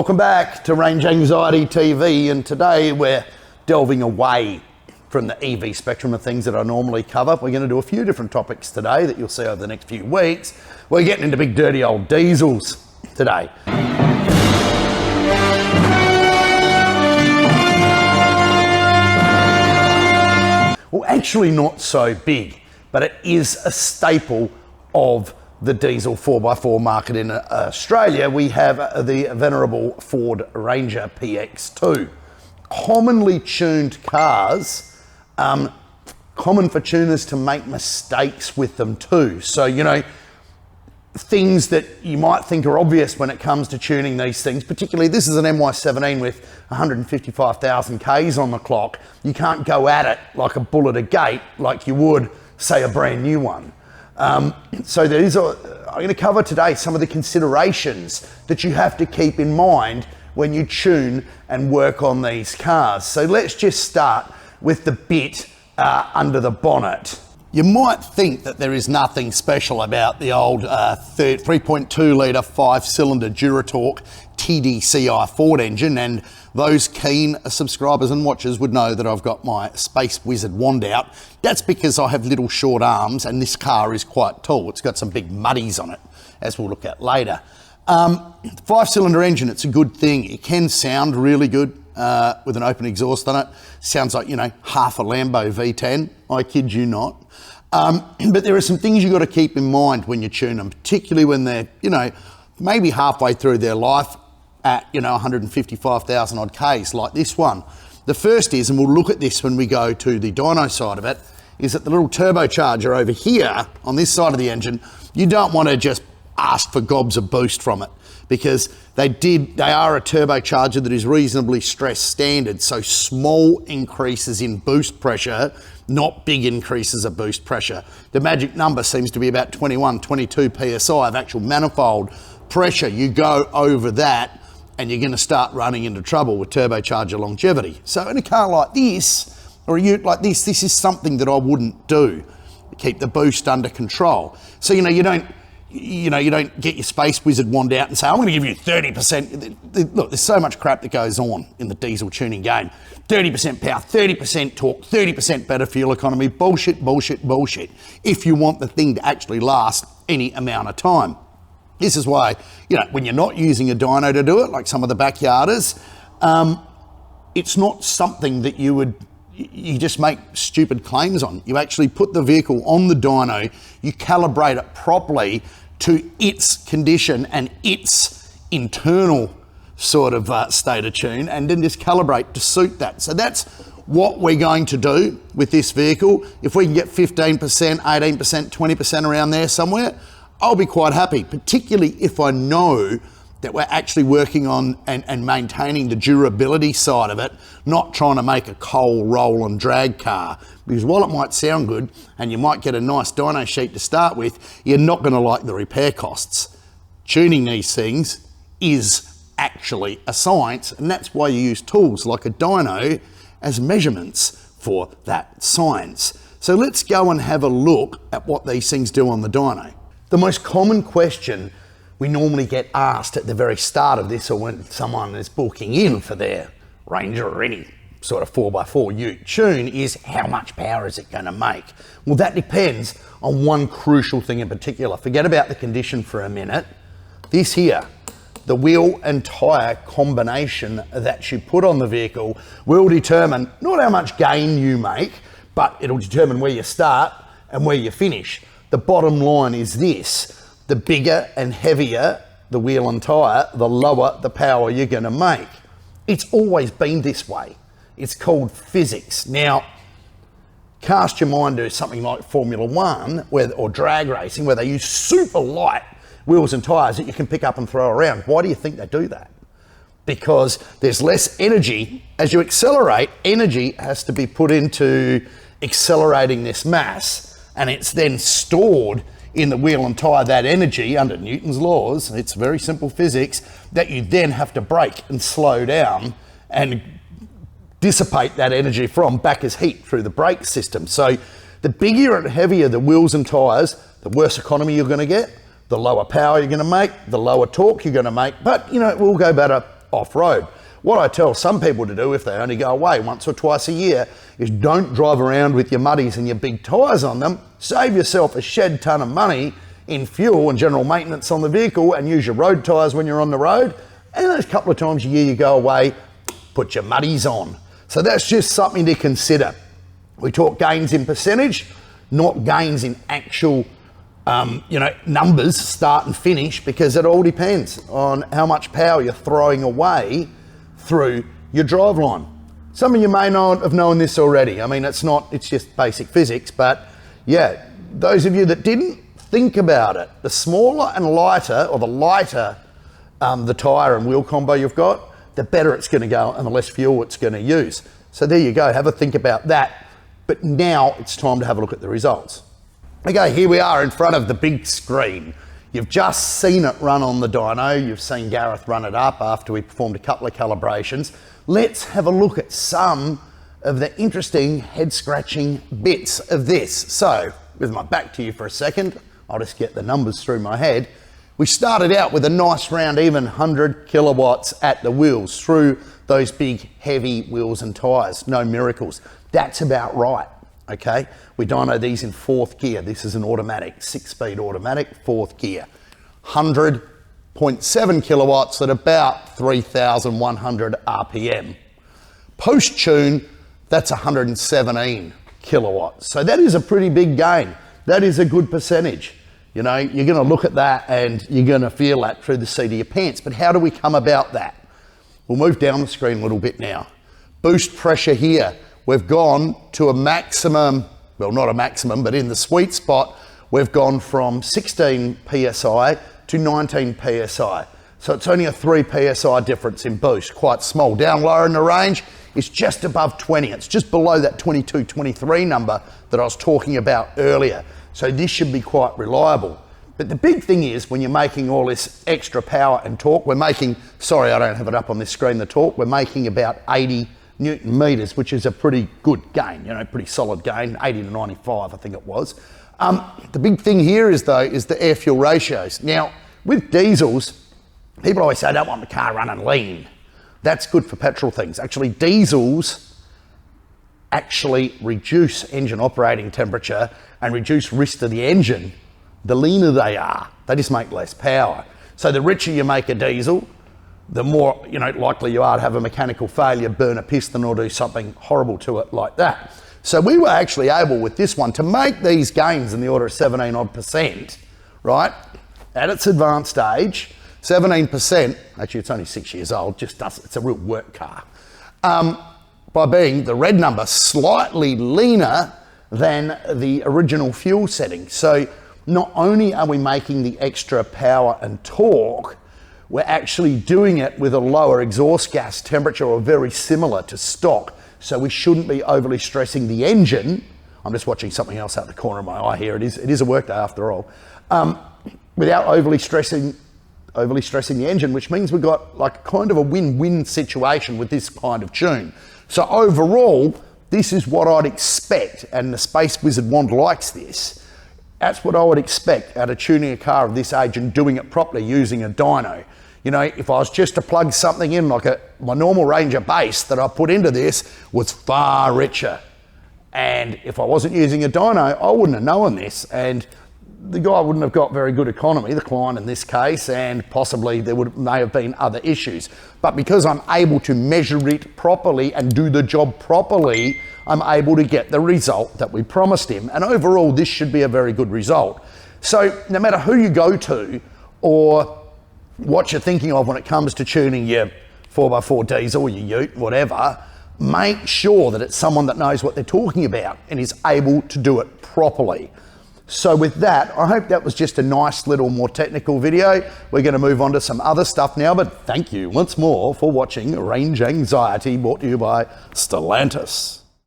Welcome back to Range Anxiety TV, and today we're delving away from the EV spectrum of things that I normally cover. We're going to do a few different topics today that you'll see over the next few weeks. We're getting into big dirty old diesels today. Well, actually not so big, but it is a staple of the diesel 4x4 market in Australia. We have the venerable Ford Ranger PX2. Commonly tuned cars, common for tuners to make mistakes with them too. So, you know, things that you might think are obvious when it comes to tuning these things, particularly this is an MY17 with 155,000 Ks on the clock. You can't go at it like a bull at a gate like you would, say, a brand new one. So I'm going to cover today some of the considerations that you have to keep in mind when you tune and work on these cars. So let's just start with the bit under the bonnet. You might think that there is nothing special about the old 3.2 litre 5-cylinder Duratorq TDCi Ford engine, and those keen subscribers and watchers would know that I've got my Space Wizard wand out. That's because I have little short arms and this car is quite tall. It's got some big muddies on it, as we'll look at later. 5-cylinder engine, it's a good thing. It can sound really good with an open exhaust on it. Sounds like, you know, half a Lambo V10. I kid you not. But there are some things you've got to keep in mind when you tune them, particularly when they're, you know, maybe halfway through their life at, you know, 155,000 odd Ks like this one. The first is, and we'll look at this when we go to the dyno side of it, is that the little turbocharger over here on this side of the engine, you don't want to just ask for gobs of boost from it, because they are a turbocharger that is reasonably stress standard. So small increases in boost pressure, not big increases of boost pressure. The magic number seems to be about 21, 22 PSI of actual manifold pressure. You go over that and you're going to start running into trouble with turbocharger longevity. So in a car like this, or a ute like this is something that I wouldn't do. Keep the boost under control. So, you don't get your Space Wizard wand out and say, I'm going to give you 30%. Look, there's so much crap that goes on in the diesel tuning game. 30% power, 30% torque, 30% better fuel economy. Bullshit, bullshit, bullshit. If you want the thing to actually last any amount of time. This is why, when you're not using a dyno to do it, like some of the backyarders, it's not something that you just make stupid claims on. You actually put the vehicle on the dyno, you calibrate it properly to its condition and its internal sort of state of tune, and then just calibrate to suit that. So that's what we're going to do with this vehicle. If we can get 15%, 18%, 20% around there somewhere, I'll be quite happy, particularly if I know that we're actually working on and maintaining the durability side of it, not trying to make a coal, roll and drag car. Because while it might sound good and you might get a nice dyno sheet to start with, you're not going to like the repair costs. Tuning these things is actually a science, and that's why you use tools like a dyno as measurements for that science. So let's go and have a look at what these things do on the dyno. The most common question we normally get asked at the very start of this, or when someone is booking in for their Ranger or any sort of 4x4 ute tune, is how much power is it going to make? Well, that depends on one crucial thing in particular. Forget about the condition for a minute. This here, the wheel and tyre combination that you put on the vehicle will determine not how much gain you make, but it'll determine where you start and where you finish. The bottom line is this: the bigger and heavier the wheel and tyre, the lower the power you're going to make. It's always been this way. It's called physics. Now, cast your mind to something like Formula One or drag racing, where they use super light wheels and tyres that you can pick up and throw around. Why do you think they do that? Because there's less energy. As you accelerate, energy has to be put into accelerating this mass, and it's then stored in the wheel and tyre, that energy under Newton's laws. It's very simple physics that you then have to brake and slow down and dissipate that energy from back as heat through the brake system. So the bigger and heavier the wheels and tyres, the worse economy you're going to get, the lower power you're going to make, the lower torque you're going to make, but it will go better off-road. What I tell some people to do if they only go away once or twice a year is don't drive around with your muddies and your big tyres on them. Save yourself a shed ton of money in fuel and general maintenance on the vehicle and use your road tyres when you're on the road. And a couple of times a year you go away, put your muddies on. So that's just something to consider. We talk gains in percentage, not gains in actual numbers, start and finish, because it all depends on how much power you're throwing away through your driveline. Some of you may not have known this already. I mean, it's just basic physics, but yeah, those of you that didn't, think about it. The smaller and lighter, or the lighter the tyre and wheel combo you've got, the better it's going to go and the less fuel it's going to use. So there you go, have a think about that. But now it's time to have a look at the results. Okay, here we are in front of the big screen. You've just seen it run on the dyno. You've seen Gareth run it up after we performed a couple of calibrations. Let's have a look at some of the interesting head-scratching bits of this. So, with my back to you for a second, I'll just get the numbers through my head. We started out with a nice round even 100 kilowatts at the wheels through those big heavy wheels and tyres. No miracles. That's about right. Okay, we dyno these in 4th gear. This is an automatic, 6-speed automatic, 4th gear. 100.7 kilowatts at about 3,100 RPM. Post-tune, that's 117 kilowatts. So that is a pretty big gain. That is a good percentage. You know, you're gonna look at that and you're gonna feel that through the seat of your pants. But how do we come about that? We'll move down the screen a little bit now. Boost pressure here. We've gone to a maximum, well, not a maximum, but in the sweet spot, we've gone from 16 PSI to 19 PSI. So it's only a 3 PSI difference in boost, quite small. Down lower in the range, it's just above 20. It's just below that 22, 23 number that I was talking about earlier. So this should be quite reliable. But the big thing is when you're making all this extra power and torque, we're making, sorry, I don't have it up on this screen, the torque, we're making about 80 Newton meters, which is a pretty good gain, pretty solid gain, 80 to 95, I think it was. The big thing here is the air fuel ratios. Now, with diesels, people always say, I don't want the car running lean. That's good for petrol things. Actually, diesels actually reduce engine operating temperature and reduce risk to the engine. The leaner they are, they just make less power. So the richer you make a diesel, the more likely you are to have a mechanical failure, burn a piston or do something horrible to it like that. So we were actually able with this one to make these gains in the order of 17 odd %, right? At its advanced age, 17%, actually it's only 6 years old, it's a real work car. By being the red number slightly leaner than the original fuel setting. So not only are we making the extra power and torque, we're actually doing it with a lower exhaust gas temperature or very similar to stock. So we shouldn't be overly stressing the engine. I'm just watching something else out the corner of my eye here. It is a work day after all. Without overly stressing the engine, which means we've got like kind of a win-win situation with this kind of tune. So overall, this is what I'd expect, and the Space Wizard wand likes this. That's what I would expect out of tuning a car of this age and doing it properly using a dyno. If I was just to plug something in like my normal Ranger base that I put into this was far richer. And if I wasn't using a dyno, I wouldn't have known this. And the guy wouldn't have got very good economy, the client in this case, and possibly there may have been other issues. But because I'm able to measure it properly and do the job properly, I'm able to get the result that we promised him. And overall, this should be a very good result. So no matter who you go to or what you're thinking of when it comes to tuning your 4x4 diesel, your ute, whatever, make sure that it's someone that knows what they're talking about and is able to do it properly. So with that, I hope that was just a nice little more technical video. We're going to move on to some other stuff now, but thank you once more for watching Range Anxiety, brought to you by Stellantis.